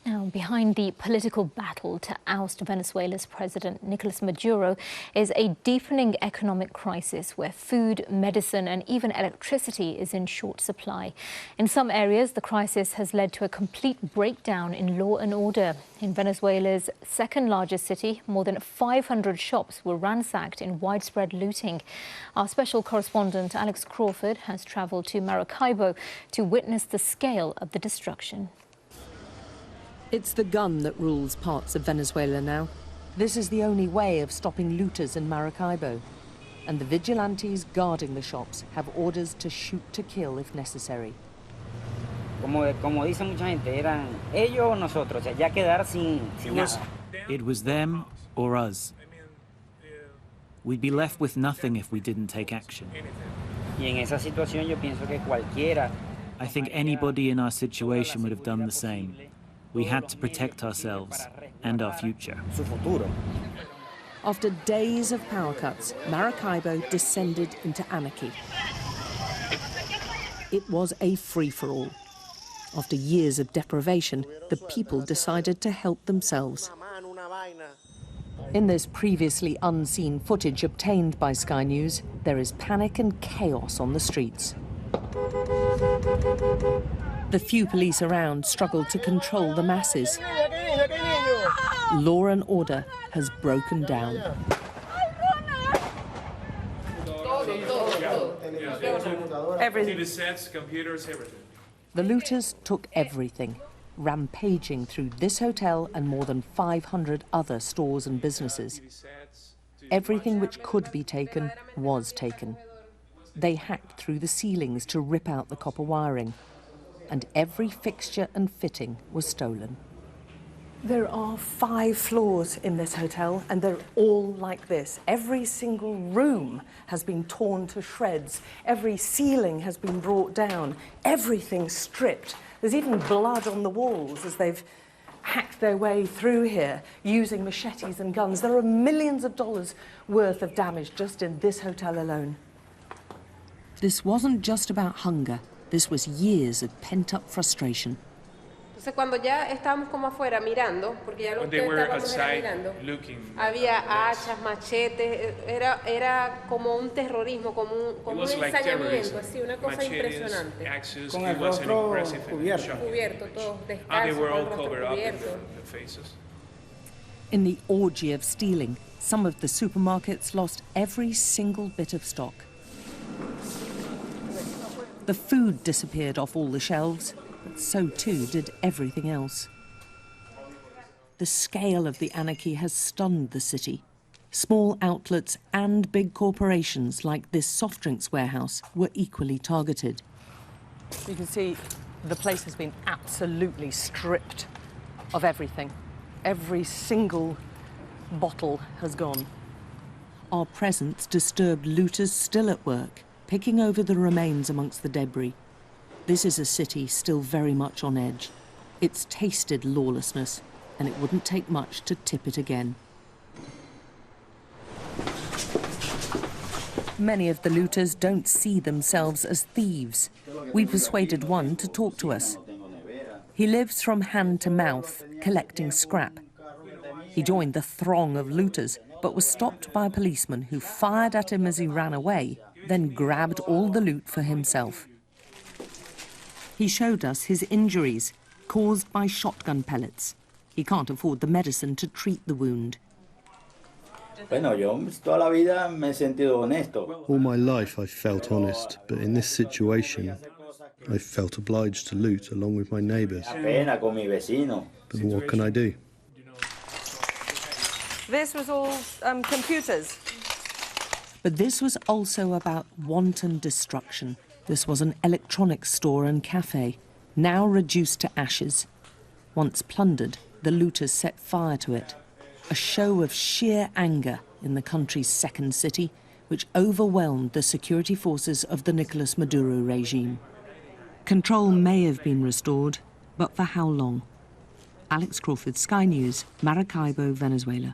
Now, behind the political battle to oust Venezuela's President Nicolas Maduro is a deepening economic crisis where food, medicine and even electricity is in short supply. In some areas, the crisis has led to a complete breakdown in law and order. In Venezuela's second largest city, more than 500 shops were ransacked in widespread looting. Our special correspondent Alex Crawford has travelled to Maracaibo to witness the scale of the destruction. It's the gun that rules parts of Venezuela now. This is the only way of stopping looters in Maracaibo. And the vigilantes guarding the shops have orders to shoot to kill if necessary. It was them or us. We'd be left with nothing if we didn't take action. I think anybody in our situation would have done the same. We had to protect ourselves and our future. After days of power cuts, Maracaibo descended into anarchy. It was a free-for-all. After years of deprivation, the people decided to help themselves. In this previously unseen footage obtained by Sky News, there is panic and chaos on the streets. The few police around struggle to control the masses. Law and order has broken down. Everything. Computers, everything. The looters took everything, rampaging through this hotel and more than 500 other stores and businesses. Everything which could be taken was taken. They hacked through the ceilings to rip out the copper wiring, and every fixture and fitting was stolen. There are 5 floors in this hotel, and they're all like this. Every single room has been torn to shreds. Every ceiling has been brought down. Everything stripped. There's even blood on the walls as they've hacked their way through here using machetes and guns. There are millions of dollars worth of damage just in this hotel alone. This wasn't just about hunger. This was years of pent-up frustration. When they were outside looking, había hachas, machetes, era como un terrorismo, como un ensañamiento, así, una cosa impresionante. Con el rostro cubierto, todos descalzos, con el rostro cubierto. In the orgy of stealing, some of the supermarkets lost every single bit of stock. The food disappeared off all the shelves, but so too did everything else. The scale of the anarchy has stunned the city. Small outlets and big corporations like this soft drinks warehouse were equally targeted. You can see the place has been absolutely stripped of everything. Every single bottle has gone. Our presence disturbed looters still at work, picking over the remains amongst the debris. This is a city still very much on edge. It's tasted lawlessness, and it wouldn't take much to tip it again. Many of the looters don't see themselves as thieves. We persuaded one to talk to us. He lives from hand to mouth, collecting scrap. He joined the throng of looters, but was stopped by a policeman who fired at him as he ran away, then grabbed all the loot for himself. He showed us his injuries, caused by shotgun pellets. He can't afford the medicine to treat the wound. All my life I've felt honest, but in this situation, I felt obliged to loot along with my neighbours. But what can I do? This was all computers. But this was also about wanton destruction. This was an electronics store and cafe, now reduced to ashes. Once plundered, the looters set fire to it. A show of sheer anger in the country's second city, which overwhelmed the security forces of the Nicolas Maduro regime. Control may have been restored, but for how long? Alex Crawford, Sky News, Maracaibo, Venezuela.